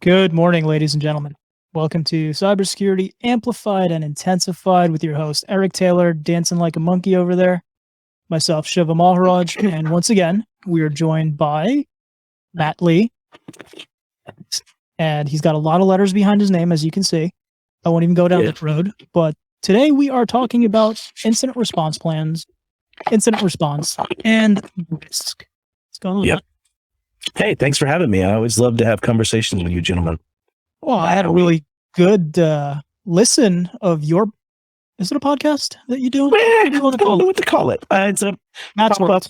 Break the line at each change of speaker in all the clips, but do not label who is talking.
Good morning, ladies and gentlemen. Welcome to Cybersecurity Amplified and Intensified with your host, Eric Taylor, dancing like a monkey over there, myself, Shiva Maharaj, and once again, we are joined by Matt Lee, and he's got a lot of letters behind his name, as you can see. I won't even go down that road, but today we are talking about incident response plans, incident response, and risk. What's going on?
Yep. Hey, thanks for having me. I always love to have conversations with you gentlemen.
Well, I had a really good listen of your... Is it a podcast that you do?
I don't know what to call it. It's a
Matt's World.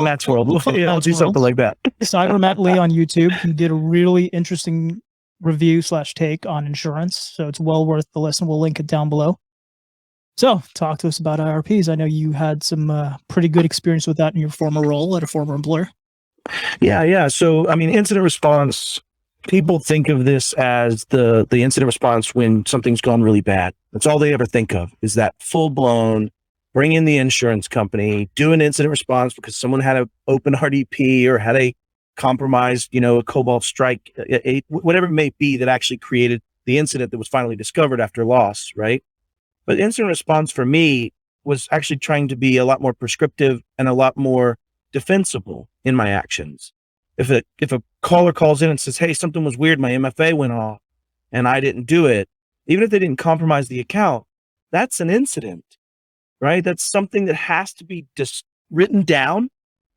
Matt's World. I'll do something like that.
Cyber Matt Lee on YouTube. He did a really interesting review / take on insurance. So it's well worth the listen. We'll link it down below. So talk to us about IRPs. I know you had some pretty good experience with that in your former role at a former employer.
Yeah. So, I mean, incident response, people think of this as the incident response when something's gone really bad. That's all they ever think of, is that full blown, bring in the insurance company, do an incident response because someone had an open RDP or had a compromised, a Cobalt Strike, whatever it may be that actually created the incident that was finally discovered after loss, right? But incident response for me was actually trying to be a lot more prescriptive and a lot more defensible in my actions. If a caller calls in and says, hey, something was weird, my MFA went off and I didn't do it, even if they didn't compromise the account, that's an incident, right? That's something that has to be written down,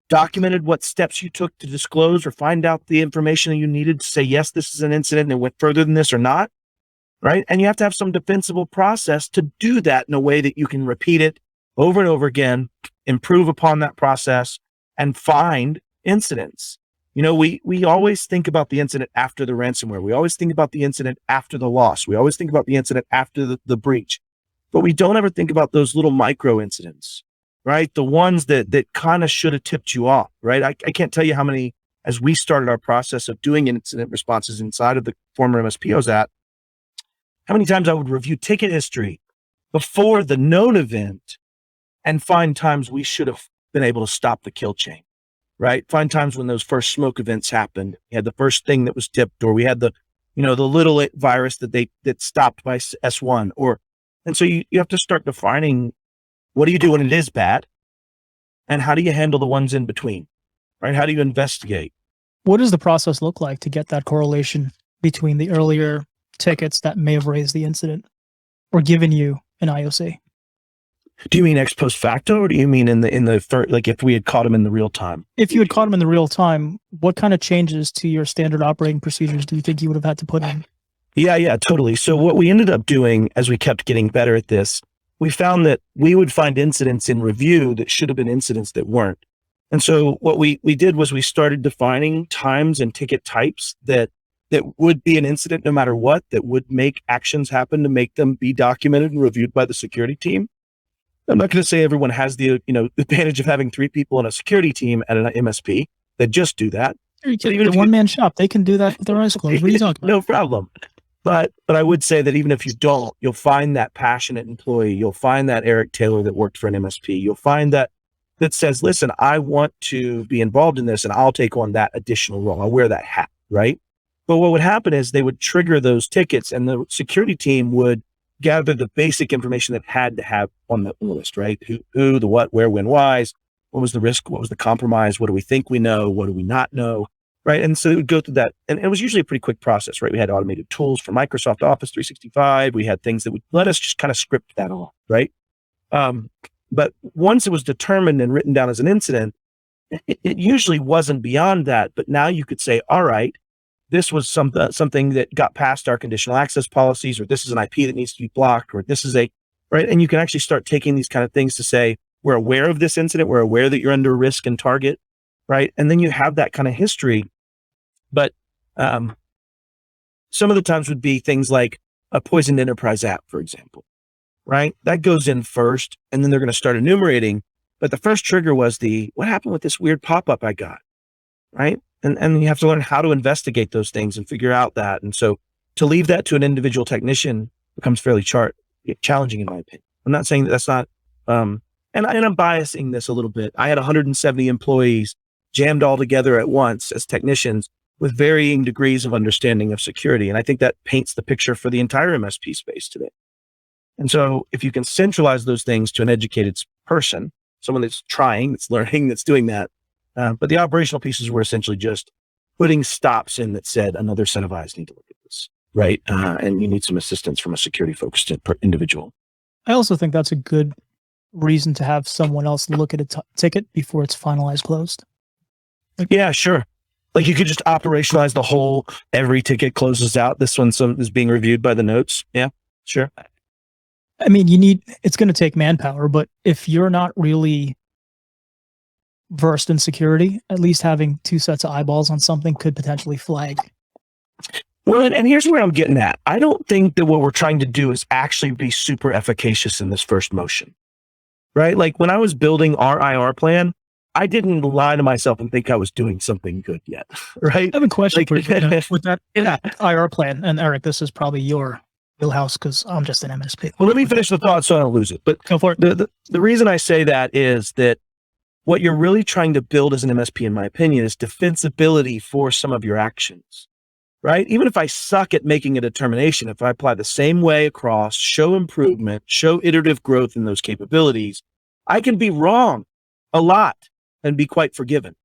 documented what steps you took to disclose or find out the information that you needed to say, yes, this is an incident and it went further than this or not, right? And you have to have some defensible process to do that in a way that you can repeat it over and over again, improve upon that process, and find incidents. We always think about the incident after the ransomware. We always think about the incident after the loss. We always think about the incident after the breach, but we don't ever think about those little micro incidents, right? The ones that kind of should have tipped you off, right? I can't tell you how many, as we started our process of doing incident responses inside of the former MSP I was at, how many times I would review ticket history before the known event and find times we should have been able to stop the kill chain, right? Find times when those first smoke events happened. We had the first thing that was tipped, or we had the little virus that stopped by S1, and so you have to start defining what do you do when it is bad, and how do you handle the ones in between, right? How do you investigate?
What does the process look like to get that correlation between the earlier tickets that may have raised the incident or given you an IOC?
Do you mean ex post facto, or do you mean in the like if we had caught him in the real time?
If you had caught him in the real time, what kind of changes to your standard operating procedures do you think you would have had to put in?
Yeah, totally. So what we ended up doing as we kept getting better at this, we found that we would find incidents in review that should have been incidents that weren't. And so what we did was we started defining times and ticket types that would be an incident no matter what, that would make actions happen to make them be documented and reviewed by the security team. I'm not going to say everyone has the advantage of having 3 people on a security team at an MSP that just do that.
Even a one-man shop, they can do that with their eyes closed. What are you talking about?
No problem. But I would say that even if you don't, you'll find that passionate employee. You'll find that Eric Taylor that worked for an MSP. You'll find that says, listen, I want to be involved in this and I'll take on that additional role. I'll wear that hat, right? But what would happen is they would trigger those tickets and the security team would gather the basic information that had to have on the list, right? Who, the what, where, when, whys, what was the risk, what was the compromise, what do we think we know, what do we not know, right? And so they would go through that. And it was usually a pretty quick process, right? We had automated tools for Microsoft Office 365. We had things that would let us just kind of script that off, right? But once it was determined and written down as an incident, it usually wasn't beyond that. But now you could say, all right, this was something that got past our conditional access policies, or this is an IP that needs to be blocked, or this is right? And you can actually start taking these kind of things to say, we're aware of this incident. We're aware that you're under risk and target, right? And then you have that kind of history. But some of the times would be things like a poisoned enterprise app, for example, right? That goes in first, and then they're going to start enumerating. But the first trigger was what happened with this weird pop-up I got, right? And you have to learn how to investigate those things and figure out that. And so to leave that to an individual technician becomes fairly challenging, in my opinion. I'm not saying that's not, and I'm biasing this a little bit. I had 170 employees jammed all together at once as technicians with varying degrees of understanding of security. And I think that paints the picture for the entire MSP space today. And so if you can centralize those things to an educated person, someone that's trying, that's learning, that's doing that. But the operational pieces were essentially just putting stops in that said another set of eyes need to look at this, right? And you need some assistance from a security-focused individual.
I also think that's a good reason to have someone else look at a ticket before it's finalized closed.
Yeah, sure. Like you could just operationalize the whole, every ticket closes out. This one is being reviewed by the notes. Yeah, sure.
I mean, it's going to take manpower, but if you're not really versed in security, at least having two sets of eyeballs on something could potentially flag.
Well, and here's where I'm getting at. I don't think that what we're trying to do is actually be super efficacious in this first motion, right? Like when I was building our IR plan, I didn't lie to myself and think I was doing something good yet, right?
I have a question for you with that IR plan. And Eric, this is probably your wheelhouse because I'm just an MSP.
Well, let me finish the thought so I don't lose it. But
go for it.
The reason I say that is that what you're really trying to build as an MSP, in my opinion, is defensibility for some of your actions, right? Even if I suck at making a determination, if I apply the same way across, show improvement, show iterative growth in those capabilities, I can be wrong a lot and be quite forgiven,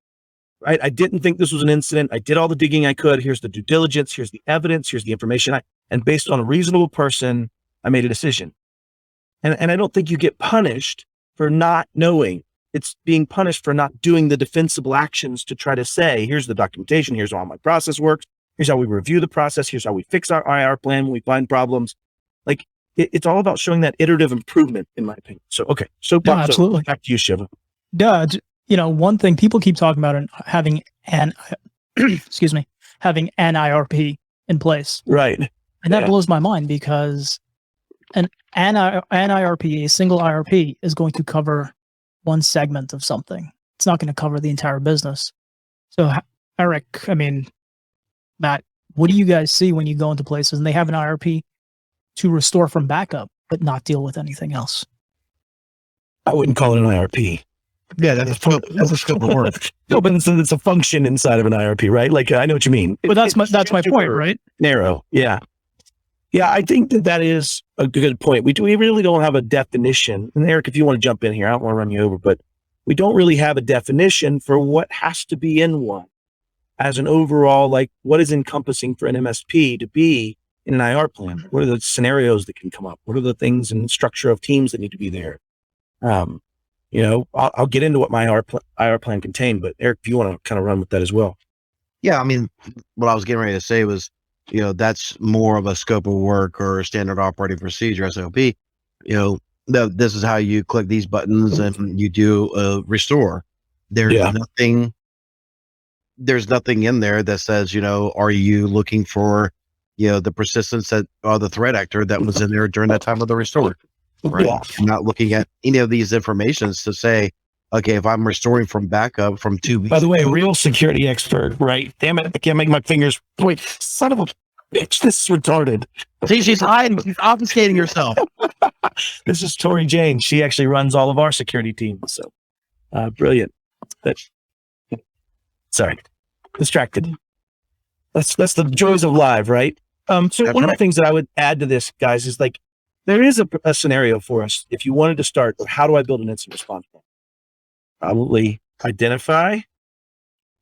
right? I didn't think this was an incident. I did all the digging I could. Here's the due diligence. Here's the evidence. Here's the information. And based on a reasonable person, I made a decision. And I don't think you get punished for not knowing. It's being punished for not doing the defensible actions to try to say, here's the documentation. Here's how my process works. Here's how we review the process. Here's how we fix our IR plan when we find problems. Like it's all about showing that iterative improvement, in my opinion. So, okay. So,
absolutely.
Back to you, Shiva.
One thing people keep talking about and having an having an IRP in place.
Right.
And that blows my mind because an IRP, a single IRP, is going to cover one segment of something. It's not going to cover the entire business. So, Eric, Matt, what do you guys see when you go into places and they have an IRP to restore from backup, but not deal with anything else?
I wouldn't call it an IRP.
Yeah, that's a scope of work.
No, but it's a function inside of an IRP, right? Like I know what you mean.
But that's my point, right?
Narrow, yeah. Yeah, I think that is a good point. We really don't have a definition. And Eric, if you want to jump in here, I don't want to run you over, but we don't really have a definition for what has to be in one as an overall, like what is encompassing for an MSP to be in an IR plan? What are the scenarios that can come up? What are the things and structure of teams that need to be there? I'll get into what my IR plan contained, but Eric, if you want to kind of run with that as well.
Yeah, what I was getting ready to say was, that's more of a scope of work or a standard operating procedure, SOP. This is how you click these buttons and you do a restore. There's nothing in there that says, are you looking for, the persistence or the threat actor that was in there during that time of the restore. Right. Yeah. I'm not looking at any of these informations to say, okay, if I'm restoring from backup from 2 weeks.
By the way, real security expert, right? Damn it. I can't make my fingers. Wait, son of a bitch. This is retarded.
See, she's hiding. She's obfuscating herself.
This is Tori Jane. She actually runs all of our security teams. So brilliant. Sorry. Distracted. That's the joys of live, right? So one of the things that I would add to this, guys, is like, there is a scenario for us. If you wanted to start, how do I build an incident response plan? Probably identify,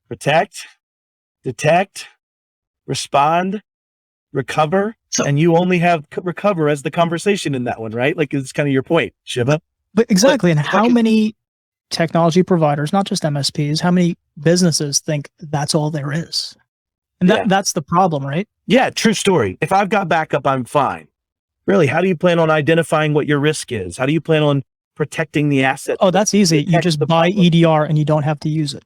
protect, detect, respond, recover. And you only have recover as the conversation in that one, right? Like it's kind of your point, Shiva.
But exactly. And how many technology providers, not just MSPs, how many businesses think that's all there is? And that's the problem, right?
Yeah, true story. If I've got backup, I'm fine. Really, how do you plan on identifying what your risk is? How do you plan on protecting the asset?
Oh, that's easy. You just buy EDR and you don't have to use it.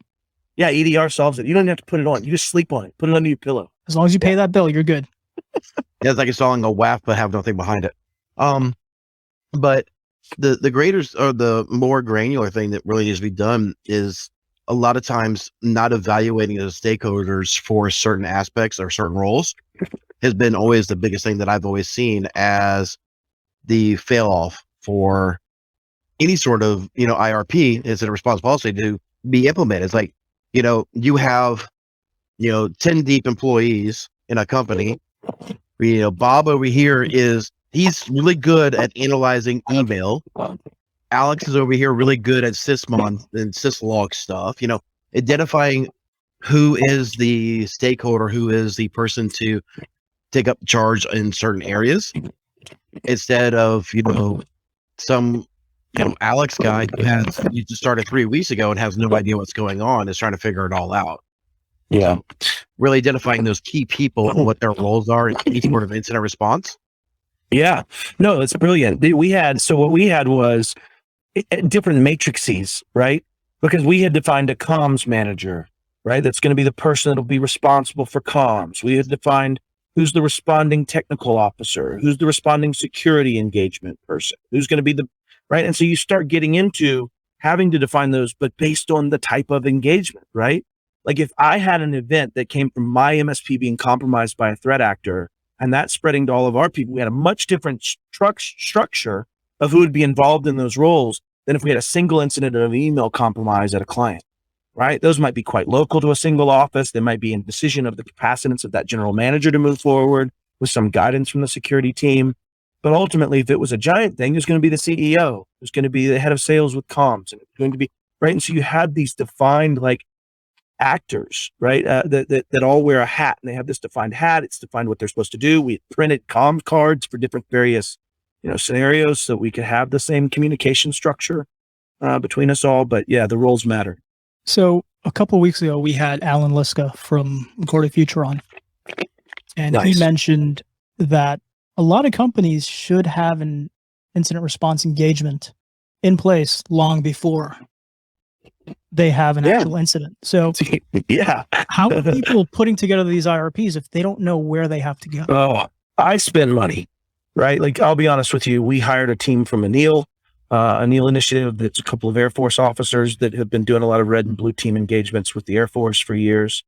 Yeah, EDR solves it. You don't have to put it on. You just sleep on it. Put it under your pillow.
As long as you pay that bill, you're good.
Yeah, it's like installing a WAF but have nothing behind it. But the greater or the more granular thing that really needs to be done is a lot of times not evaluating the stakeholders for certain aspects or certain roles has been always the biggest thing that I've always seen as the fail off for any sort of, IRP incident response policy to be implemented. It's like, you have 10 deep employees in a company. Bob over here he's really good at analyzing email. Alex is over here really good at sysmon and syslog stuff, identifying who is the stakeholder, who is the person to take up charge in certain areas, instead of, some, Alex guy who you just started 3 weeks ago and has no idea what's going on, is trying to figure it all out.
Yeah.
Really identifying those key people and what their roles are in any sort of incident response.
Yeah. No, it's brilliant. What we had was different matrices, right? Because we had defined a comms manager, right? That's going to be the person that'll be responsible for comms. We had defined who's the responding technical officer, who's the responding security engagement person, who's going to be right? And so you start getting into having to define those, but based on the type of engagement, right? Like if I had an event that came from my MSP being compromised by a threat actor and that spreading to all of our people, we had a much different structure of who would be involved in those roles than if we had a single incident of email compromise at a client, right? Those might be quite local to a single office. They might be in decision of the capacitance of that general manager to move forward with some guidance from the security team. But ultimately, if it was a giant thing, there's going to be the CEO, there's going to be the head of sales with comms, and it's going to be, right? And so you had these defined like actors, right? That all wear a hat, and they have this defined hat. It's defined what they're supposed to do. We printed comm cards for different various, scenarios so we could have the same communication structure between us all. But yeah, the roles matter.
So a couple of weeks ago, we had Alan Liska from Recorded Future on, and
Nice.
he mentioned that a lot of companies should have an incident response engagement in place long before they have an actual incident. So
yeah,
how are people putting together these IRPs if they don't know where they have to go?
Oh, I spend money, right? Like, I'll be honest with you. We hired a team from Anil Initiative. That's a couple of Air Force officers that have been doing a lot of red and blue team engagements with the Air Force for years.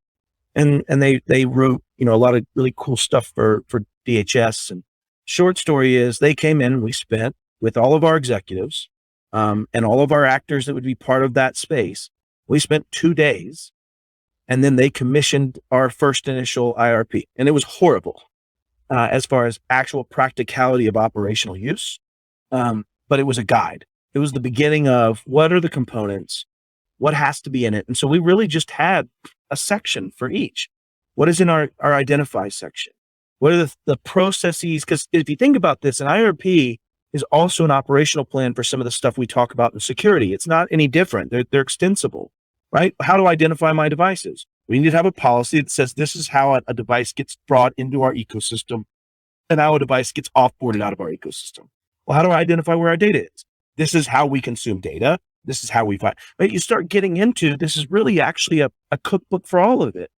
And they wrote, a lot of really cool stuff for DHS. And short story is they came in, we spent with all of our executives, and all of our actors that would be part of that space. We spent 2 days, and then they commissioned our first initial IRP, and it was horrible as far as actual practicality of operational use. But it was a guide. It was the beginning of what are the components, what has to be in it. And so we really just had a section for each. What is in our identify section? What are the processes? Because if you think about this, an IRP is also an operational plan for some of the stuff we talk about in security. It's not any different. They're extensible, right? How to identify my devices. We need to have a policy that says this is how a device gets brought into our ecosystem and how a device gets offboarded out of our ecosystem. Well, how do I identify where our data is? This is how we consume data. This is how we find, but you start getting into, this is really actually a cookbook for all of it,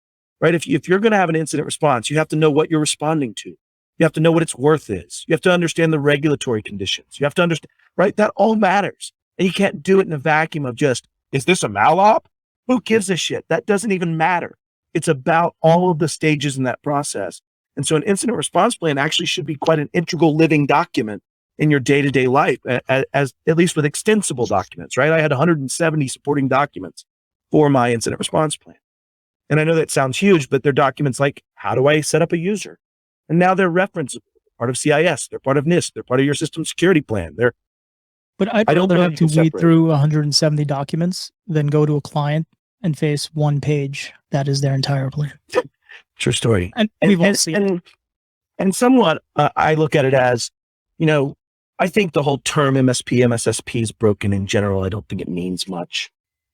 right? If you're going to have an incident response, you have to know what you're responding to. You have to know what its worth is. You have to understand the regulatory conditions. You have to understand, right? That all matters. And you can't do it in a vacuum of just, is this a malop? Who gives a shit? That doesn't even matter. It's about all of the stages in that process. And so an incident response plan actually should be quite an integral living document in your day-to-day life, as at least with extensible documents, right? I had 170 supporting documents for my incident response plan. And I know that sounds huge, but they're documents like, how do I set up a user? And now they're referenceable. They're part of CIS. They're part of NIST. They're part of your system security plan.
But I'd rather have to weed through 170 documents than go to a client and face one page that is their entire plan.
True story.
And we've all seen it.
And somewhat, I look at it as, I think the whole term MSP, MSSP is broken in general. I don't think it means much.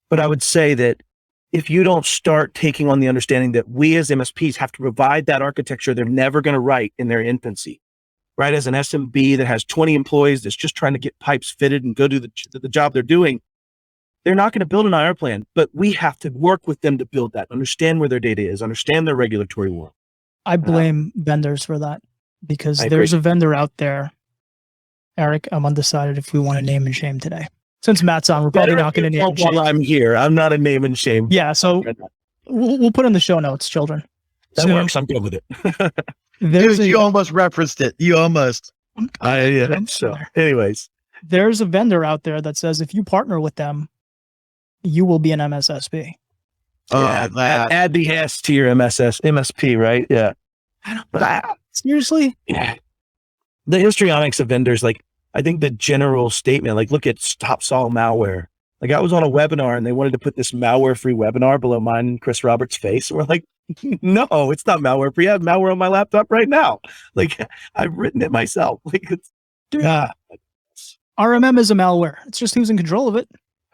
But I would say that if you don't start taking on the understanding that we as MSPs have to provide that architecture they're never going to write in their infancy, right? As an SMB that has 20 employees that's just trying to get pipes fitted and go do the job they're doing, they're not going to build an IR plan, but we have to work with them to build that, understand where their data is, understand their regulatory world.
I blame vendors for that because there's a vendor out there. Eric, I'm undecided if we want to name and shame today. Since Matt's on, we're probably not going to name and shame.
While I'm here, I'm not a name and shame.
Yeah, so we'll put in the show notes, children.
That works. I'm good with it.
Dude, you almost referenced it. You almost.
So, anyways.
There's a vendor out there that says if you partner with them, you will be an MSSP.
Add the S to your MSP, right? Yeah.
Seriously?
Yeah. The histrionics of vendors, like, I think the general statement, like, look at Stop Sol Malware. Like, I was on a webinar and they wanted to put this malware-free webinar below mine and Chris Roberts' face. And we're like, no, it's not malware-free. I have malware on my laptop right now. Like, I've written it myself. Like,
RMM is a malware. It's just who's in control of it.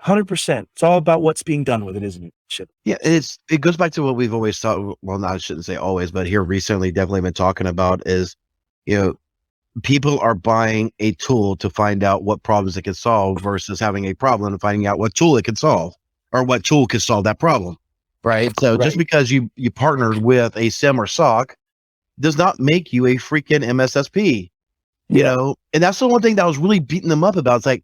100%. It's all about what's being done with it, isn't it? Shit.
Yeah, it goes back to what we've always thought. Well, no, I shouldn't say always, but here recently, definitely been talking about is, people are buying a tool to find out what problems it can solve versus having a problem and finding out what tool it can solve or what tool can solve that problem. Right. So just because you partnered with a SIM or SOC does not make you a freaking MSSP, and that's the one thing that I was really beating them up about. It's like,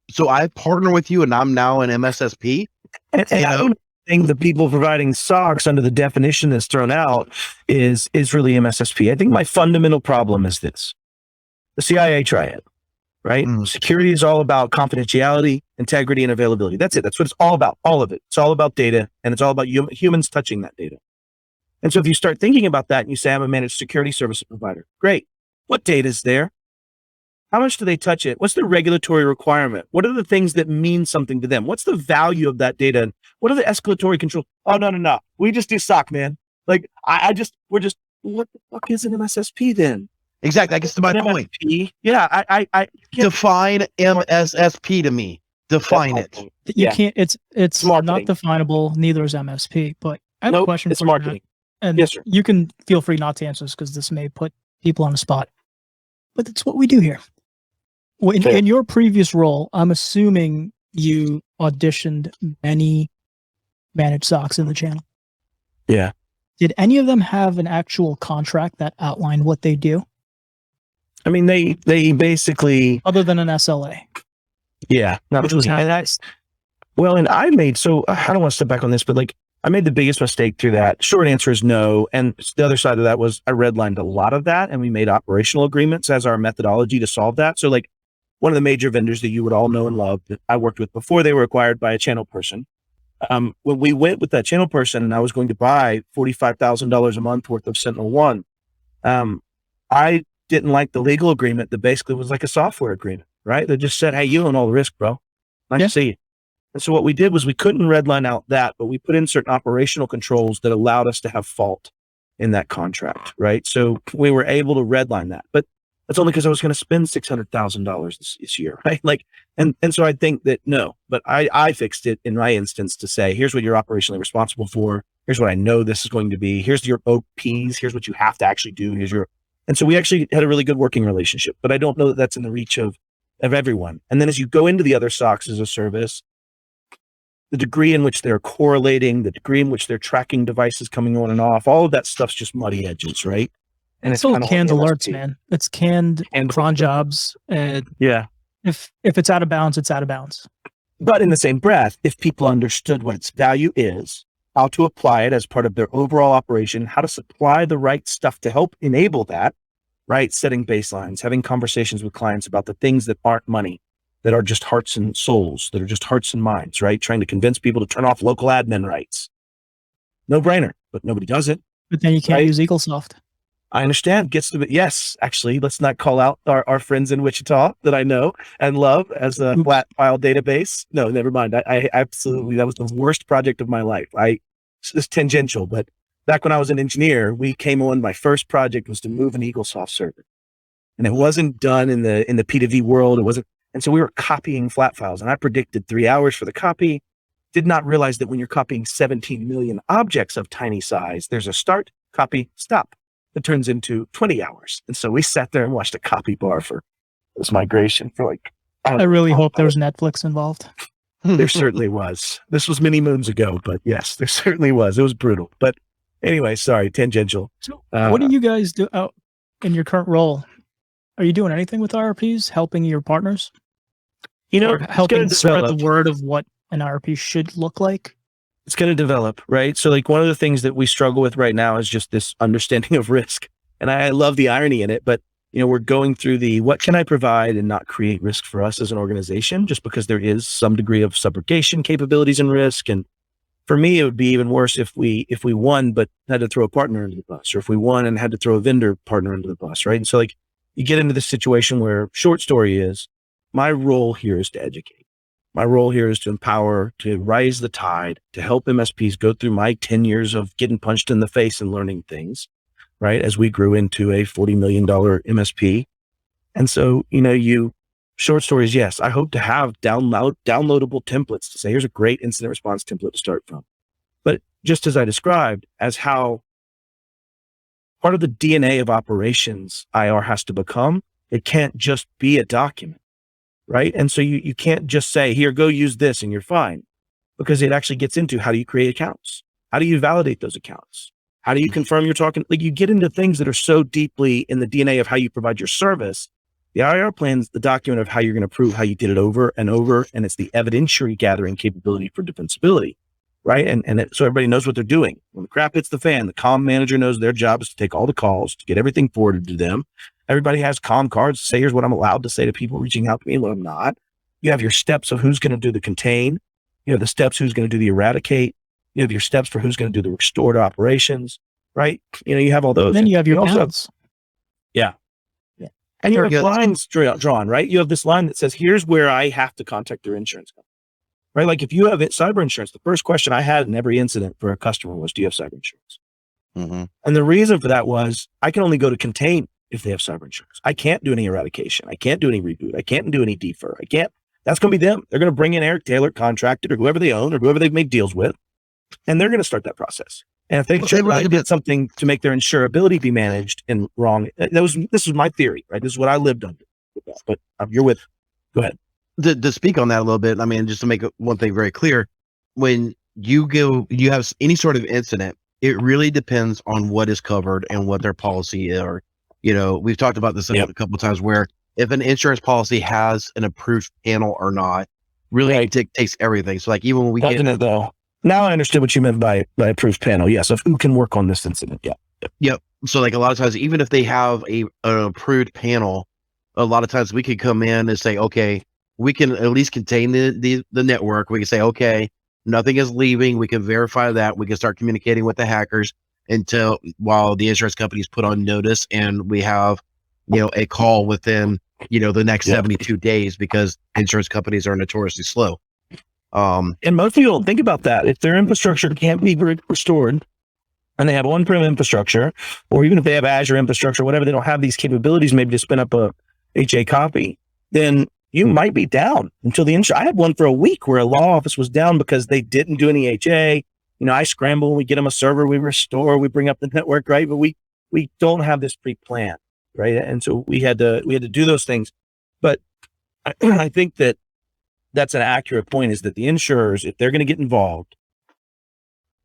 so I partner with you and I'm now an MSSP.
And I don't think the people providing SOCs under the definition that's thrown out is really MSSP. I think my fundamental problem is this: the CIA triad, right? Security is all about confidentiality, integrity, and availability. That's it. That's what it's all about. All of it. It's all about data, and it's all about humans touching that data. And so if you start thinking about that and you say, I'm a managed security service provider, great. What data is there? How much do they touch it? What's the regulatory requirement? What are the things that mean something to them? What's the value of that data? And what are the escalatory controls? Oh, no. We just do SOC, man. Like, what the fuck is an MSSP then?
Exactly. That gets to my point.
Yeah. I
define MSSP to me. Define it.
You can't, it's not definable. Neither is MSP, but I have a question
it's
for
marketing.
You, and
yes, sir.
You can feel free not to answer this because this may put people on the spot, but that's what we do here. In your previous role, I'm assuming you auditioned many managed SOCs in the channel.
Yeah.
Did any of them have an actual contract that outlined what they do?
I mean, they basically,
other than an SLA.
Yeah. Not really. And I made, so I don't want to step back on this, but like, I made the biggest mistake through that. Short answer is no. And the other side of that was I redlined a lot of that and we made operational agreements as our methodology to solve that. So like one of the major vendors that you would all know and love that I worked with before they were acquired by a channel person. When we went with that channel person and I was going to buy $45,000 a month worth of SentinelOne, I didn't like the legal agreement that basically was like a software agreement, right? They just said, hey, you own all the risk, bro. Nice to see you. And so what we did was we couldn't redline out that, but we put in certain operational controls that allowed us to have fault in that contract, right? So we were able to redline that, but that's only because I was going to spend $600,000 this year, right? Like, and so I think that no, but I fixed it in my instance to say, here's what you're operationally responsible for. Here's what I know this is going to be. Here's your OPs. Here's what you have to actually do. And so we actually had a really good working relationship, but I don't know that that's in the reach of everyone. And then as you go into the other SOCs as a service, the degree in which they're correlating, the degree in which they're tracking devices coming on and off, all of that stuff's just muddy edges, right?
And it's all canned alerts, man. It's canned cron jobs. And if it's out of bounds, it's out of bounds.
But in the same breath, if people understood what its value is, how to apply it as part of their overall operation, how to supply the right stuff to help enable that, right? Setting baselines, having conversations with clients about the things that aren't money, that are just hearts and souls, that are just hearts and minds, right? Trying to convince people to turn off local admin rights. No brainer, but nobody does it.
But then you can't use EagleSoft.
I understand. Yes, actually, let's not call out our friends in Wichita that I know and love as a flat file database. No, never mind. I absolutely, that was the worst project of my life. It's tangential, but back when I was an engineer, my first project was to move an EagleSoft server. And it wasn't done in the P2V world. It wasn't. And so we were copying flat files and I predicted 3 hours for the copy. Did not realize that when you're copying 17 million objects of tiny size, there's a start, copy, stop. That turns into 20 hours. And so we sat there and watched a copy bar for this migration for like,
I really hope there was Netflix involved.
There certainly was. This was many moons ago, but yes, there certainly was. It was brutal. But anyway, sorry, tangential.
So what do you guys do out in your current role? Are you doing anything with IRPs, helping your partners? Helping spread the word of what an IRP should look like?
It's going to develop, right? So like one of the things that we struggle with right now is just this understanding of risk. And I love the irony in it, but we're going through what can I provide and not create risk for us as an organization, just because there is some degree of subrogation capabilities and risk. And For me, it would be even worse if we won, but had to throw a partner into the bus, or if we won and had to throw a vendor partner into the bus, right? And so like you get into this situation where short story is my role here is to educate. My role here is to empower, to rise the tide, to help MSPs go through my 10 years of getting punched in the face and learning things, right? As we grew into a $40 million MSP. And so, short stories, yes, I hope to have downloadable templates to say, here's a great incident response template to start from. But just as I described, as how part of the DNA of operations IR has to become, it can't just be a document, right? And so you can't just say, here, go use this and you're fine, because it actually gets into how do you create accounts? How do you validate those accounts? How do you confirm you're talking? Like you get into things that are so deeply in the DNA of how you provide your service. The IR plan is the document of how you're going to prove how you did it over and over. And it's the evidentiary gathering capability for defensibility, right? So everybody knows what they're doing. When the crap hits the fan, the comm manager knows their job is to take all the calls, to get everything forwarded to them. Everybody has comm cards to say, here's what I'm allowed to say to people reaching out to me and what I'm not. You have your steps of who's going to do the contain. You have the steps who's going to do the eradicate. You have your steps for who's going to do the restore to operations, right? You have all those.
And then you have your counts.
Yeah. And you have lines drawn, right? You have this line that says, here's where I have to contact their insurance company, right? Like if you have cyber insurance, the first question I had in every incident for a customer was, do you have cyber insurance? Mm-hmm. And the reason for that was I can only go to contain if they have cyber insurance. I can't do any eradication. I can't do any reboot. I can't do any defer. That's going to be them. They're going to bring in Eric Taylor, contracted, or whoever they own or whoever they've made deals with, and they're going to start that process. And if they did something to make their insurability be managed and wrong, this was my theory, right? This is what I lived under. But you're with, go ahead.
To speak on that a little bit, I mean, just to make one thing very clear, when you have any sort of incident, it really depends on what is covered and what their policy is. Or, we've talked about this a couple of times where if an insurance policy has an approved panel or not, really dictates everything. So like even when we
Doesn't it though? Now I understood what you meant by approved panel. Yes, of who can work on this incident. Yeah.
Yep. So like a lot of times, even if they have an approved panel, a lot of times we could come in and say, okay, we can at least contain the network. We can say, okay, nothing is leaving. We can verify that. We can start communicating with the hackers while the insurance companies put on notice, and we have, a call within, the next 72 days, because insurance companies are notoriously slow.
And most people don't think about that. If their infrastructure can't be restored and they have on-prem infrastructure, or even if they have Azure infrastructure, whatever, they don't have these capabilities, maybe to spin up a HA copy, then you might be down until the insurance. I had one for a week where a law office was down because they didn't do any HA. I scramble, we get them a server, we restore, we bring up the network, right? But we don't have this pre-planned, right? And so we had to do those things. But I think that's an accurate point, is that the insurers, if they're going to get involved,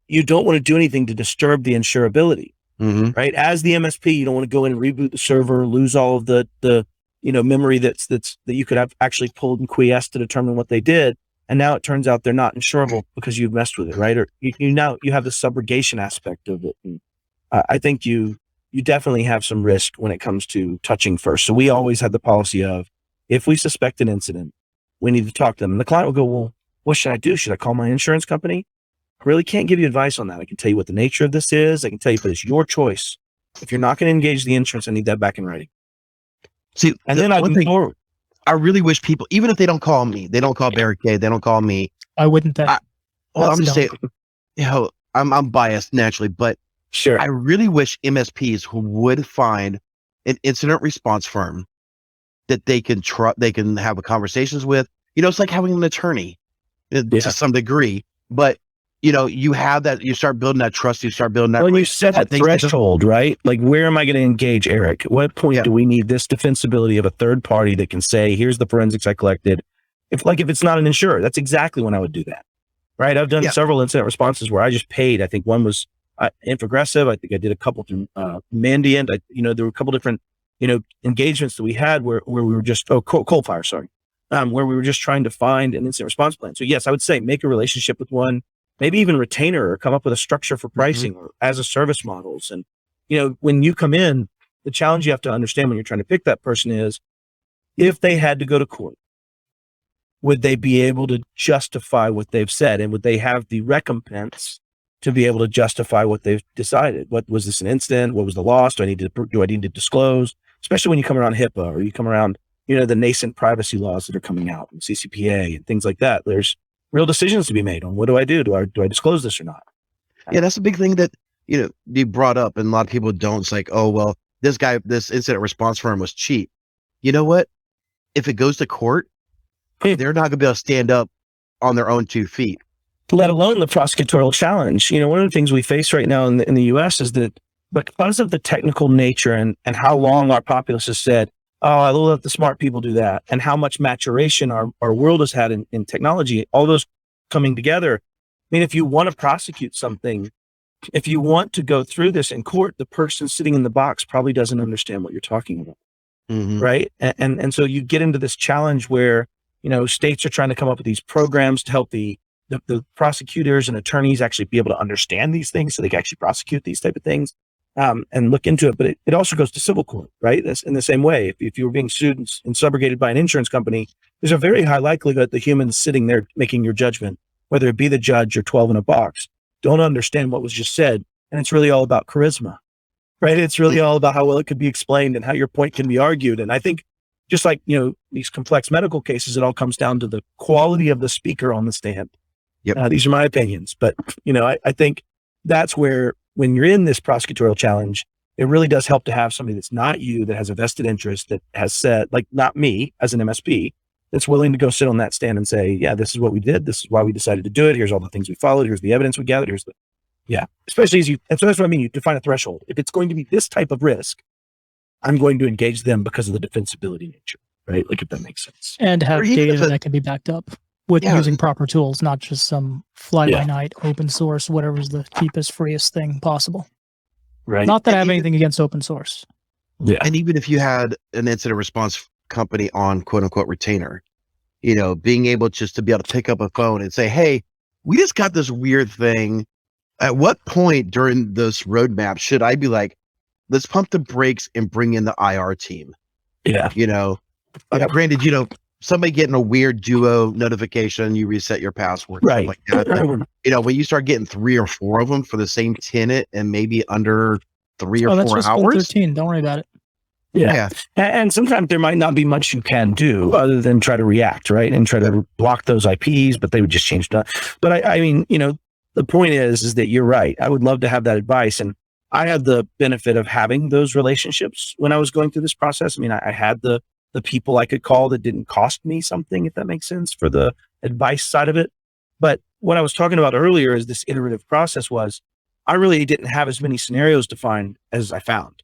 you don't want to do anything to disturb the insurability, right? As the MSP, you don't want to go in and reboot the server, lose all of the memory that you could have actually pulled and quiesced to determine what they did. And now it turns out they're not insurable because you've messed with it, right? Or you have the subrogation aspect of it. And I think you definitely have some risk when it comes to touching first. So we always had the policy of, if we suspect an incident, we need to talk to them. And the client will go, well, what should I do? Should I call my insurance company? I really can't give you advice on that. I can tell you what the nature of this is. I can tell you, but it's your choice. If you're not going to engage the insurance, I need that back in writing.
See,
and then I move forward.
I really wish people, even if they don't call me, they don't call Barricade, they don't call me.
I wouldn't.
I'm just saying, I'm biased naturally, but
sure,
I really wish MSPs would find an incident response firm that they can have conversations with. It's like having an attorney to some degree, but you have that, you start building that trust, you start building that.
When you set that threshold, right? Like, where am I going to engage Eric? At what point do we need this defensibility of a third party that can say, here's the forensics I collected? If it's not an insurer, that's exactly when I would do that. Right. I've done several incident responses where I just paid. I think one was Infogressive. I think I did a couple through Mandiant. There were a couple different engagements that we had where we were just, Coalfire, sorry, where we were just trying to find an incident response plan. So yes, I would say make a relationship with one, maybe even retainer, or come up with a structure for pricing or as a service models. And, when you come in, the challenge you have to understand when you're trying to pick that person is, if they had to go to court, would they be able to justify what they've said? And would they have the recompense to be able to justify what they've decided? What was this an incident? What was the loss? Do I need to disclose? Especially when you come around HIPAA or you come around, the nascent privacy laws that are coming out and CCPA and things like that. There's real decisions to be made on what do I do? Do I disclose this or not?
Yeah, that's a big thing that, you brought up, and a lot of people don't. It's like, oh, well, this incident response firm was cheap. You know what? If it goes to court, they're not going to be able to stand up on their own 2 feet.
Let alone the prosecutorial challenge. One of the things we face right now in the US is that because of the technical nature and how long our populace has said, oh, I'll let the smart people do that, and how much maturation our world has had in technology, all those coming together. If you want to prosecute something, if you want to go through this in court, the person sitting in the box probably doesn't understand what you're talking about.
Mm-hmm.
Right. And so you get into this challenge where, states are trying to come up with these programs to help the prosecutors and attorneys actually be able to understand these things so they can actually prosecute these type of things and look into it. But it also goes to civil court, right? That's in the same way. If you were being sued and subrogated by an insurance company, there's a very high likelihood the humans sitting there making your judgment, whether it be the judge or 12 in a box, don't understand what was just said. And it's really all about charisma, right? It's really all about how well it could be explained and how your point can be argued. And I think just like, these complex medical cases, it all comes down to the quality of the speaker on the stand.
Yep.
These are my opinions, but I think that's where, when you're in this prosecutorial challenge, it really does help to have somebody that's not you, that has a vested interest, that has said, like, not me as an MSP, that's willing to go sit on that stand and say, yeah, this is what we did. This is why we decided to do it. Here's all the things we followed. Here's the evidence we gathered. Especially and so that's what I mean. You define a threshold. If it's going to be this type of risk, I'm going to engage them because of the defensibility nature, right? Like, if that makes sense.
And have data that can be backed up with using proper tools, not just some fly-by-night open source, whatever's the cheapest, freest thing possible.
Right.
Not that I have anything against open source.
Yeah.
And even if you had an incident response company on quote unquote retainer, being able just to be able to pick up a phone and say, hey, we just got this weird thing. At what point during this roadmap should I be like, let's pump the brakes and bring in the IR team?
Yeah.
Granted, somebody getting a weird duo notification, you reset your password,
right?
Like that. But, when you start getting 3 or 4 of them for the same tenant and maybe under 3 or 4 hours,
13. Don't worry about it.
Yeah. And sometimes there might not be much you can do other than try to react, right? And try to block those IPs, but they would just change that. But I mean, the point is that you're right. I would love to have that advice. And I had the benefit of having those relationships when I was going through this process. I mean, I had the people I could call that didn't cost me something, if that makes sense, for the advice side of it. But what I was talking about earlier is this iterative process was, I really didn't have as many scenarios defined as I found,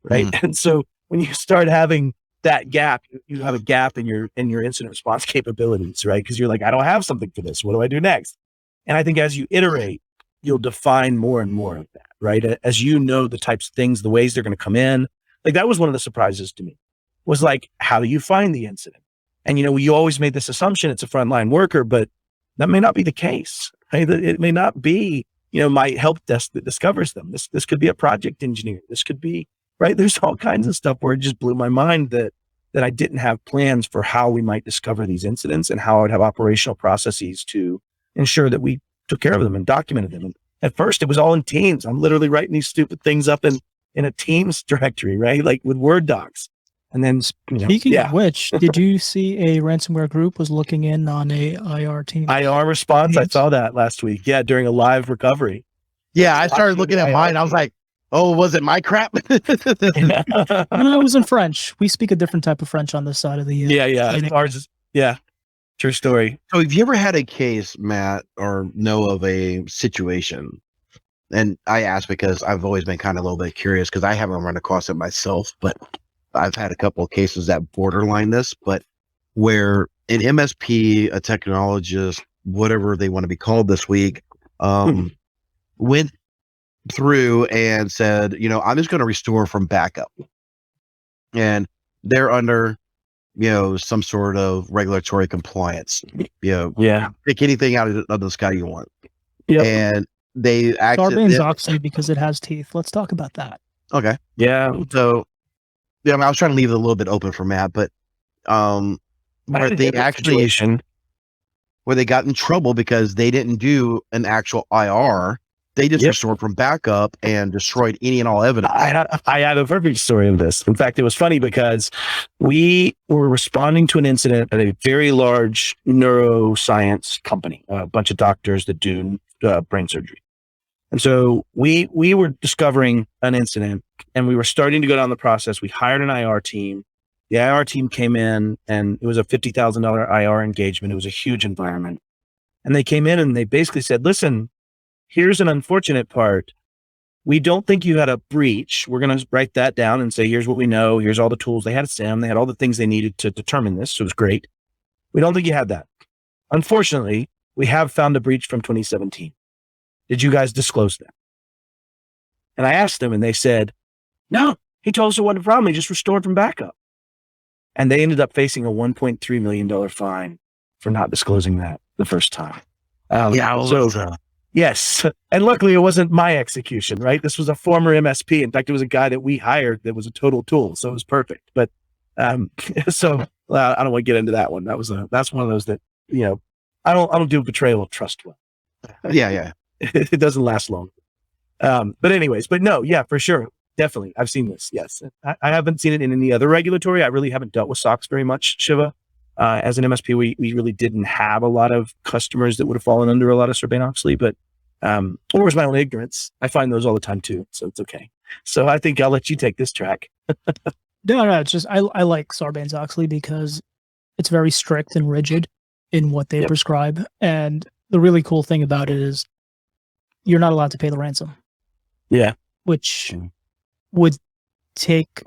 right? Mm. And so when you start having that gap, you have a gap in your incident response capabilities, right? Because you're like, I don't have something for this. What do I do next? And I think as you iterate, you'll define more and more of that, right? As the types of things, the ways they're going to come in. Like, that was one of the surprises to me, was like, how do you find the incident? And, you always made this assumption it's a frontline worker, but that may not be the case, right? It may not be, my help desk that discovers them. This could be a project engineer. This could be, right? There's all kinds of stuff where it just blew my mind that I didn't have plans for how we might discover these incidents and how I would have operational processes to ensure that we took care of them and documented them. And at first it was all in Teams. I'm literally writing these stupid things up in a Teams directory, right? Like with Word docs. And then,
speaking of which, did you see a ransomware group was looking in on a IR team?
IR response? I saw that last week. Yeah, during a live recovery.
Yeah, I started looking at mine. I was like, oh, was it my crap?
No, it was in French. We speak a different type of French on this side of the
Ours is, true story.
So have you ever had a case, Matt, or know of a situation? And I ask because I've always been kind of a little bit curious, because I haven't run across it myself, but I've had a couple of cases that borderline this, but where an MSP, a technologist, whatever they want to be called this week, went through and said, I'm just going to restore from backup. And they're under, some sort of regulatory compliance, pick anything out of the sky you want.
Yep.
And they
Sarbanes-Oxley, because it has teeth. Let's talk about that.
Okay.
Yeah.
So, I was trying to leave it a little bit open for Matt, but where they actually where they got in trouble because they didn't do an actual IR. They just restored from backup and destroyed any and all evidence.
I have a perfect story of this. In fact, it was funny because we were responding to an incident at a very large neuroscience company, a bunch of doctors that do brain surgery. And so we were discovering an incident and we were starting to go down the process. We hired an IR team. The IR team came in and it was a $50,000 IR engagement. It was a huge environment. And they came in and they basically said, listen, here's an unfortunate part. We don't think you had a breach. We're going to write that down and say, here's what we know. Here's all the tools. They had a SIM. They had all the things they needed to determine this. So it was great. We don't think you had that. Unfortunately, we have found a breach from 2017. Did you guys disclose that? And I asked them and they said, no, he told us it wasn't a problem. He just restored from backup. And they ended up facing a $1.3 million fine for not disclosing that the first time. Yes. And luckily it wasn't my execution, right? This was a former MSP. In fact, it was a guy that we hired that was a total tool. So it was perfect. But, I don't want to get into that one. That's one of those that, I don't do betrayal of trust well.
Yeah.
It doesn't last long. But anyways, for sure. Definitely. I've seen this. Yes. I haven't seen it in any other regulatory. I really haven't dealt with SOX very much, Shiva. As an MSP, we really didn't have a lot of customers that would have fallen under a lot of Sarbanes-Oxley, but, or it was my own ignorance. I find those all the time too. So it's okay. So I think I'll let you take this track.
No, it's just, I like Sarbanes-Oxley because it's very strict and rigid in what they prescribe. And the really cool thing about it is you're not allowed to pay the ransom.
Yeah.
Which would take,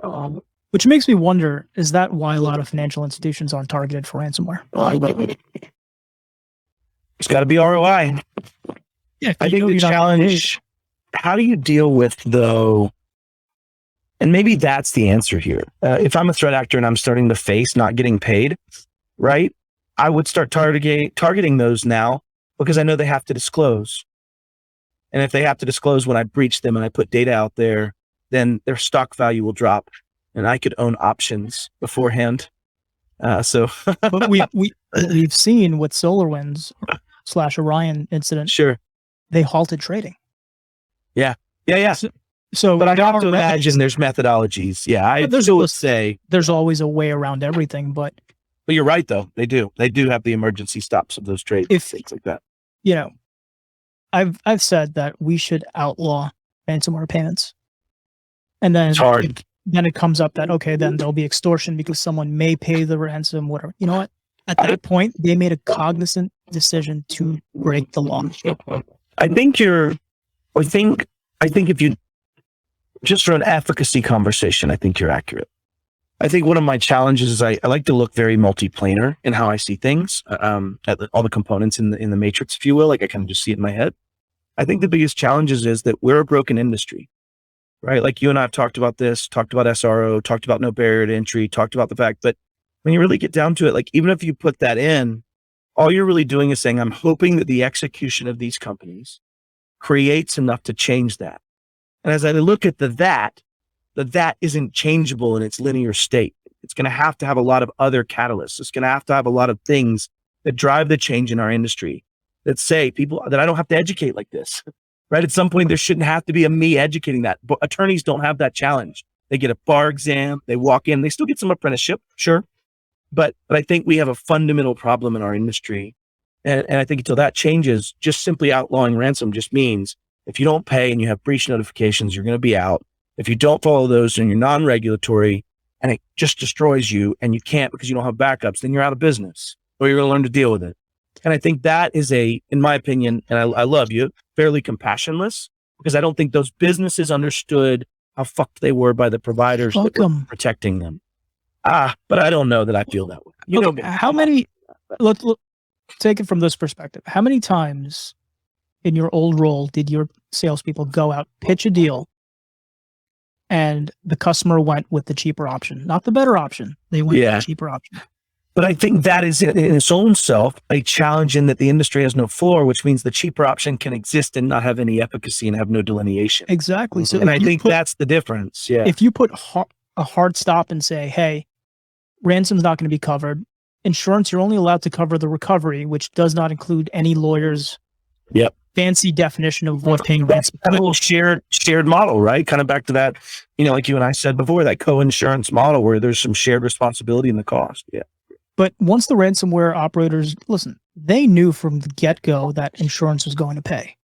which makes me wonder, is that why a lot of financial institutions aren't targeted for ransomware?
It's got to be ROI.
Yeah,
I think the challenge, how do you deal with though, and maybe that's the answer here. If I'm a threat actor and I'm starting to face not getting paid, right? I would start targeting those now because I know they have to disclose. And if they have to disclose when I breach them and I put data out there, then their stock value will drop and I could own options beforehand.
But we've seen with SolarWinds / Orion incident.
Sure.
They halted trading.
Yeah.
So
but I have to imagine there's methodologies. Yeah. I would say
there's always a way around everything, but
you're right though. They do have the emergency stops of those trades, things like that.
I've said that we should outlaw ransomware payments. And then
it's hard.
Then it comes up that, okay, then there'll be extortion because someone may pay the ransom, whatever. You know what? At that point, they made a cognizant decision to break the law.
I think if you, just for an efficacy conversation, I think you're accurate. I think one of my challenges is I like to look very multiplanar in how I see things, at all the components in the matrix, if you will. Like I kind of just see it in my head. I think the biggest challenges is that we're a broken industry, right? Like you and I have talked about this, talked about SRO, talked about no barrier to entry, talked about the fact that when you really get down to it, like even if you put that in, all you're really doing is saying, I'm hoping that the execution of these companies creates enough to change that. And as I look at the that isn't changeable in its linear state. It's going to have a lot of other catalysts. It's going to have a lot of things that drive the change in our industry that say people that I don't have to educate like this, right? At some point, there shouldn't have to be a me educating that. But attorneys don't have that challenge. They get a bar exam, they walk in, they still get some apprenticeship, sure. But I think we have a fundamental problem in our industry. And I think until that changes, just simply outlawing ransom just means if you don't pay and you have breach notifications, you're going to be out. If you don't follow those and you're non-regulatory and it just destroys you and you can't because you don't have backups, then you're out of business or you're going to learn to deal with it. And I think that is in my opinion, and I love you, fairly compassionless because I don't think those businesses understood how fucked they were by the providers that were protecting them. But I don't know that I feel that way. You know,
how many, let's take it from this perspective. How many times in your old role did your salespeople go out, pitch a deal, and the customer went with the cheaper option, not the better option. They went with the cheaper option.
But I think that is in its own self a challenge in that the industry has no floor, which means the cheaper option can exist and not have any efficacy and have no delineation.
Exactly. So,
and I think that's the difference. Yeah.
If you put a hard stop and say, "Hey, ransom's not going to be covered. insurance, you're only allowed to cover the recovery, which does not include any lawyers.
Yep.
Fancy definition of what paying ransom.
Kind of a shared model, right? Kind of back to that, like you and I said before, that co-insurance model where there's some shared responsibility in the cost. Yeah.
But once the ransomware operators, listen, they knew from the get-go that insurance was going to pay.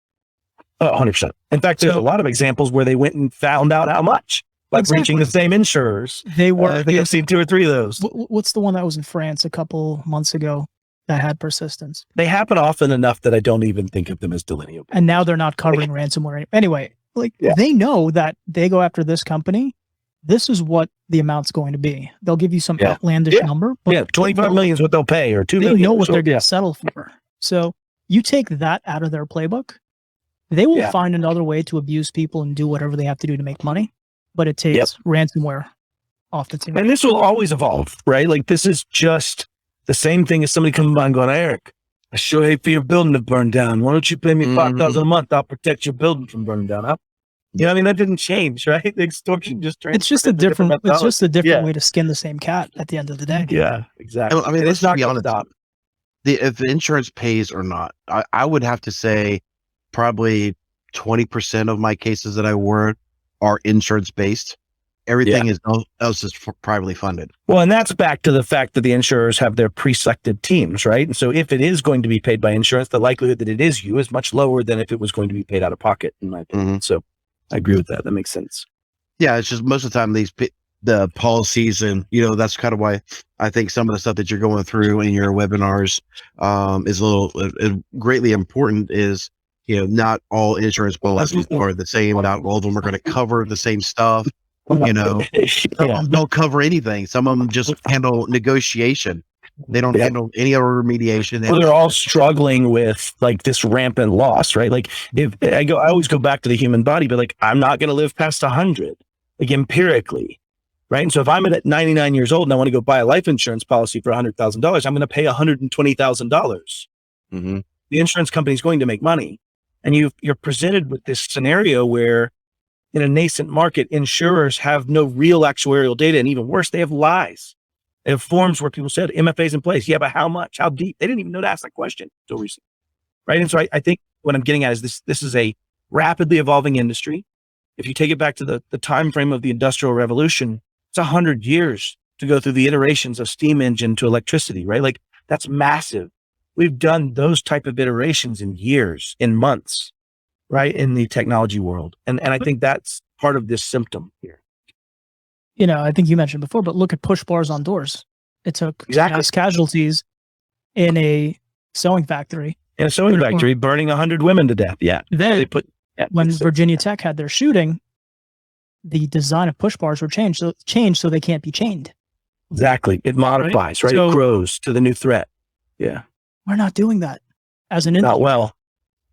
100%. In fact, there's a lot of examples where they went and found out how much by breaching the same insurers.
They were.
I think I've seen 2 or 3 of those.
What's the one that was in France a couple months ago that had persistence?
They happen often enough that I don't even think of them as delineable.
And now they're not covering ransomware. Anyway, they know that they go after this company. This is what the amount's going to be. They'll give you some outlandish number. But
25 million is what they'll pay, or 2 million.
They know what they're going to settle for. So you take that out of their playbook, they will find another way to abuse people and do whatever they have to do to make money. But it takes ransomware off the table.
And this will always evolve, right? Like, this is just the same thing as somebody coming by and going, Eric, I sure hate for your building to burn down. Why don't you pay me $5,000 a month? I'll protect your building from burning down. That didn't change, right? The extortion just
it's just a different way to skin the same cat at the end of the day.
Yeah, exactly.
I mean, let's not be honest. If the insurance pays or not, I would have to say probably 20% of my cases that I work are insurance based. Everything else is privately funded.
Well, and that's back to the fact that the insurers have their pre-selected teams, right? And so if it is going to be paid by insurance, the likelihood that it is you is much lower than if it was going to be paid out of pocket, in my opinion. So I agree with that. That makes sense.
Yeah, it's just most of the time the policies, and that's kind of why I think some of the stuff that you're going through in your webinars is greatly important. Is not all insurance policies are the same. Not all of them are going to cover the same stuff. Some of them don't cover anything. Some of them just handle negotiation. They don't handle any other remediation.
They're all struggling with like this rampant loss, right? Like if I always go back to the human body, but like I'm not going to live past 100, like empirically, right? And so if I'm at 99 years old and I want to go buy a life insurance policy for $100,000, I'm going to pay $120,000. The insurance company is going to make money, and you're presented with this scenario where, in a nascent market, insurers have no real actuarial data, and even worse, they have lies. They have forms where people said MFA's in place. Yeah, but how much? How deep? They didn't even know to ask that question until recently, right? And so I think what I'm getting at is this is a rapidly evolving industry. If you take it back to the time frame of the Industrial Revolution, it's 100 years to go through the iterations of steam engine to electricity, right? Like that's massive. We've done those type of iterations in years, in months, right, in the technology world. And I think that's part of this symptom here.
I think you mentioned before, but look at push bars on doors. It took mass casualties in a sewing factory.
In a sewing factory, burning 100 women to death. Yeah.
When Virginia Tech had their shooting, the design of push bars were changed so they can't be chained.
Exactly. It modifies, right? So, it grows to the new threat. Yeah.
We're not doing that as an industry.
Not well.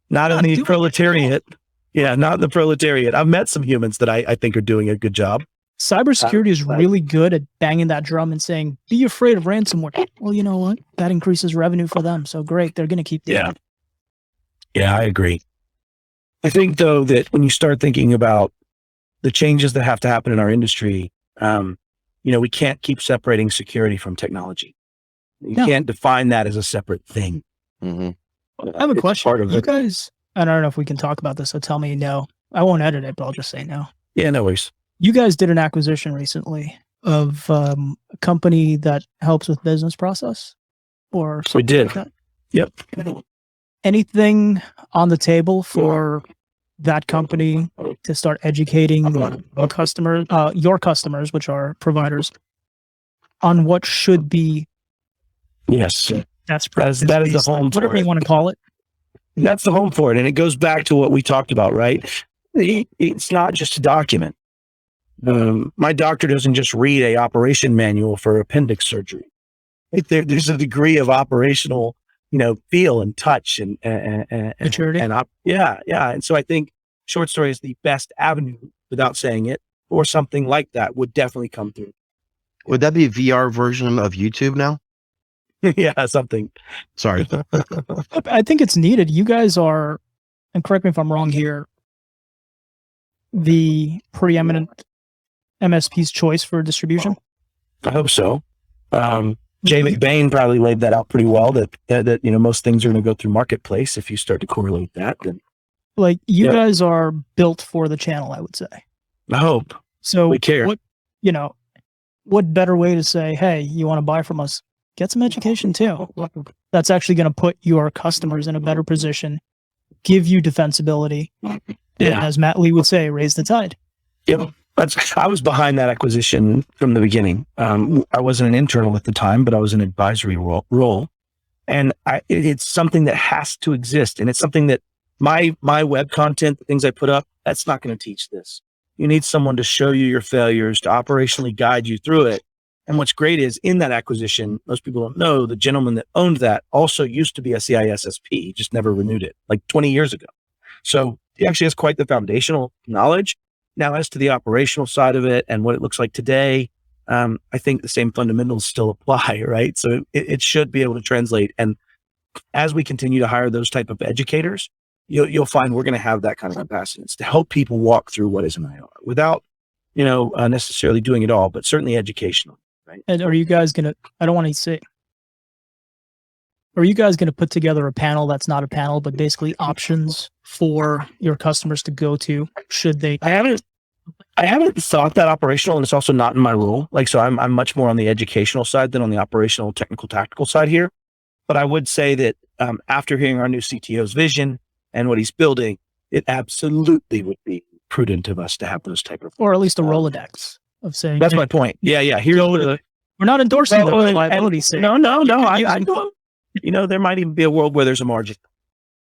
Not in the proletariat. Yeah, not in the proletariat. I've met some humans that I think are doing a good job.
Cybersecurity is really good at banging that drum and saying, be afraid of ransomware. Well, you know what? That increases revenue for them. So great. They're going to keep doing it.
Yeah, I agree. I think, though, that when you start thinking about the changes that have to happen in our industry, we can't keep separating security from technology. You can't define that as a separate thing.
I have a question. You guys, I don't know if we can talk about this, so tell me no. I won't edit it, but I'll just say no.
Yeah, no worries.
You guys did an acquisition recently of a company that helps with business process, or something.
We did.
Like that?
Yep.
Anything on the table for that company to start educating your customers, which are providers, on what should be?
Yes.
That is
the home,
whatever you want to call it.
That's the home for it. And it goes back to what we talked about, right? It's not just a document. My doctor doesn't just read a operation manual for appendix surgery. There's a degree of operational, feel and touch and
maturity.
And so I think short story is the best avenue, without saying it, or something like that would definitely come through.
Would that be a VR version of YouTube now?
Yeah, something.
Sorry.
I think it's needed. You guys are, and correct me if I'm wrong here, the preeminent MSP's choice for distribution.
I hope so. Jay McBain probably laid that out pretty well, that most things are going to go through marketplace. If you start to correlate that, then
Like you guys are built for the channel, I would say.
I hope.
So
We care.
what better way to say, hey, you want to buy from us? Get some education too. That's actually going to put your customers in a better position, give you defensibility. And as Matt Lee would say, raise the tide.
Yep. I was behind that acquisition from the beginning. I wasn't an internal at the time, but I was an advisory role. And it's something that has to exist. And it's something that my web content, the things I put up, that's not going to teach this. You need someone to show you your failures, to operationally guide you through it. And what's great is in that acquisition, most people don't know, the gentleman that owned that also used to be a CISSP. He just never renewed it, like 20 years ago. So he actually has quite the foundational knowledge. Now, as to the operational side of it and what it looks like today, I think the same fundamentals still apply, right? So it should be able to translate. And as we continue to hire those type of educators, you'll find we're going to have that kind of capacity to help people walk through what is an IR without, necessarily doing it all, but certainly educational, right?
And are you guys going to, I don't want to say, are you guys going to put together a panel that's not a panel, but basically options for your customers to go to should they?
I haven't thought that operational, and it's also not in my role. Like, so I'm much more on the educational side than on the operational, technical, tactical side here. But I would say that after hearing our new CTO's vision and what he's building, it absolutely would be prudent of us to have those type of,
or at least a Rolodex of saying.
That's my point. Yeah. Here's
we're not endorsing the liability.
No. I know, there might even be a world where there's a margin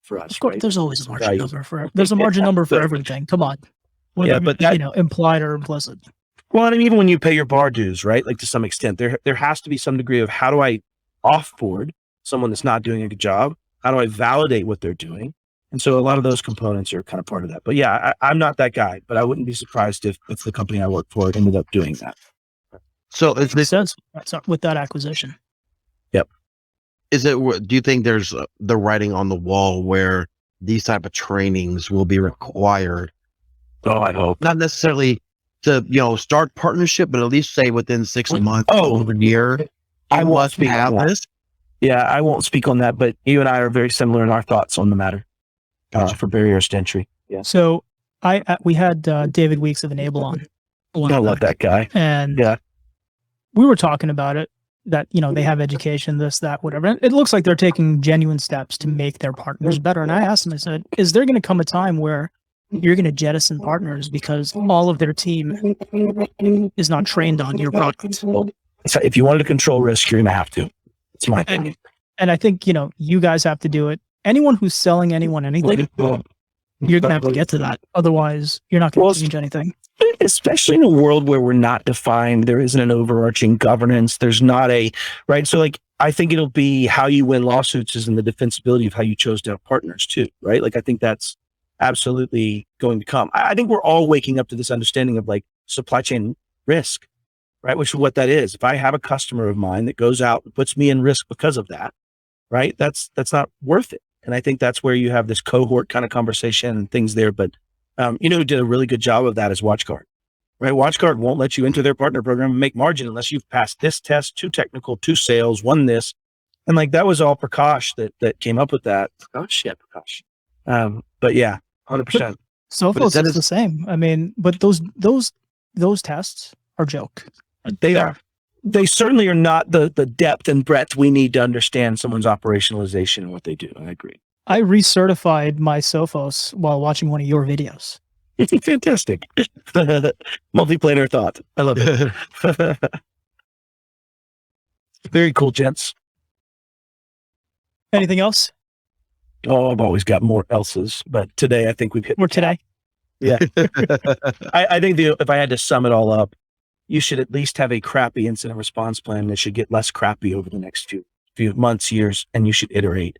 for us.
Of course,
right?
there's always a margin number there's a margin number for everything. Come on.
Yeah, but that,
implied or implicit.
Well, and even when you pay your bar dues, right? Like to some extent, there has to be some degree of how do I offboard someone that's not doing a good job? How do I validate what they're doing? And so a lot of those components are kind of part of that. But yeah, I'm not that guy, but I wouldn't be surprised if the company I work for ended up doing that.
So it makes
sense with that acquisition.
Yep.
Do you think there's the writing on the wall where these type of trainings will be required?
Oh, I hope.
Not necessarily to, start partnership, but at least say within 6 months or a year,
I
must have this.
Yeah, I won't speak on that, but you and I are very similar in our thoughts on the matter for barriers to entry. Yeah.
So we had David Weeks of Enable on.
I love that guy.
And we were talking about it, that, they have education, this, that, whatever. And it looks like they're taking genuine steps to make their partners better. And I asked him, I said, is there going to come a time where you're going to jettison partners because all of their team is not trained on your product?
So if you wanted to control risk, you're going to have to. It's my opinion.
And I think, you guys have to do it. Anyone who's selling anyone anything, you're going to have to get to that. Otherwise, you're not going to change anything.
Especially in a world where we're not defined, there isn't an overarching governance. There's not right. So I think it'll be how you win lawsuits is in the defensibility of how you chose to have partners too, right? I think that's absolutely going to come. I think we're all waking up to this understanding of supply chain risk, right? Which is what that is. If I have a customer of mine that goes out and puts me in risk because of that, right? That's not worth it. And I think that's where you have this cohort kind of conversation and things there. But who did a really good job of that is WatchGuard, right? WatchGuard won't let you enter their partner program and make margin unless you've passed this test, 2 technical, 2 sales, 1 this. And that was all Prakash that came up with that. Prakash. But yeah, 100%.
Sophos is the same. I mean, but those tests are a joke.
They are. They certainly are not the depth and breadth we need to understand someone's operationalization and what they do. I agree.
I recertified my Sophos while watching one of your videos.
Fantastic. Multiplanar thought. I love it. Very cool, gents.
Anything else?
Oh, I've always got more else's, but today I think we've hit.
Or today?
Yeah. I think if I had to sum it all up, you should at least have a crappy incident response plan that should get less crappy over the next few months, years, and you should iterate.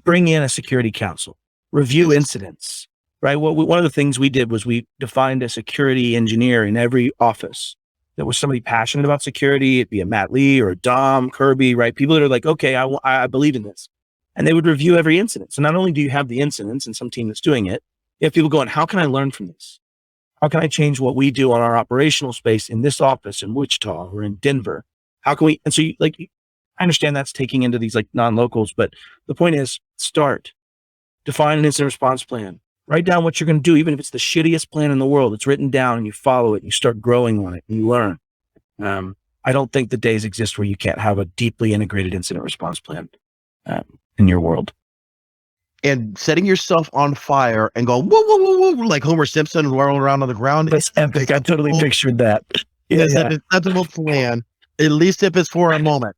Bring in a security council, review incidents, right? One of the things we did was we defined a security engineer in every office that was somebody passionate about security. It'd be a Matt Lee or a Dom Kirby, right? People that are like, okay, I believe in this. And they would review every incident. So not only do you have the incidents and some team that's doing it, you have people going, how can I learn from this? How can I change what we do on our operational space in this office in Wichita or in Denver? How can we, and so I understand that's taking into these like non-locals, but the point is define an incident response plan, write down what you're going to do. Even if it's the shittiest plan in the world, it's written down and you follow it and you start growing on it and you learn. I don't think the days exist where you can't have a deeply integrated incident response plan in your world.
And setting yourself on fire and go, whoa, whoa, whoa, whoa, like Homer Simpson rolling around on the ground.
That's epic. I totally pictured that.
It's an acceptable plan, at least if it's for a moment.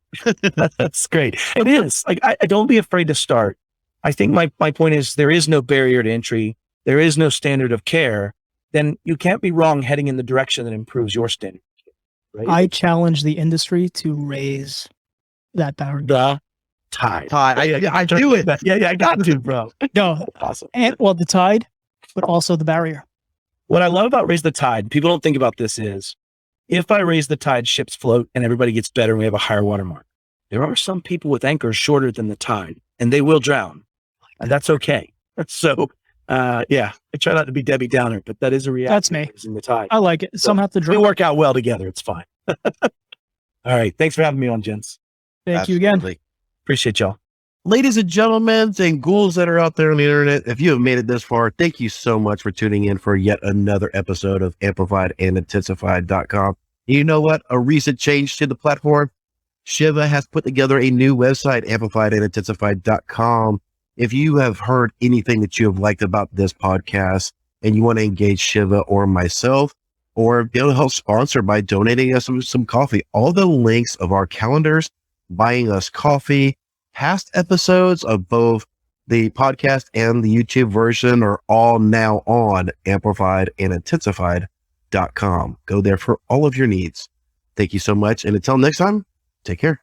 That's great. It is. Like, I don't be afraid to start. I think my point is there is no barrier to entry. There is no standard of care. Then you can't be wrong heading in the direction that improves your standard. Right?
I challenge the industry to raise that barrier.
The tide.
I do it.
Yeah, I got to, bro.
No,
Awesome.
and the tide, but also the barrier.
What I love about raise the tide, people don't think about this is, if I raise the tide, ships float and everybody gets better and we have a higher water mark. There are some people with anchors shorter than the tide and they will drown. And that's okay. So, I try not to be Debbie Downer, but that is a reality.
That's me.
In the tide.
I like it. Some have to
We
drown.
work out well together. It's fine. All right. Thanks for having me on, gents.
Thank you again.
Absolutely.
Appreciate y'all.
Ladies and gentlemen and ghouls that are out there on the internet, if you have made it this far, thank you so much for tuning in for yet another episode of Amplified and Intensified.com. You know what? A recent change to the platform, Shiva has put together a new website, Amplified and Intensified.com. If you have heard anything that you have liked about this podcast and you want to engage Shiva or myself, or be able to help sponsor by donating us some coffee, all the links of our calendars, buying us coffee, past episodes of both the podcast and the YouTube version are all now on Amplified and Intensified.com. Go there for all of your needs. Thank you so much. And until next time, take care.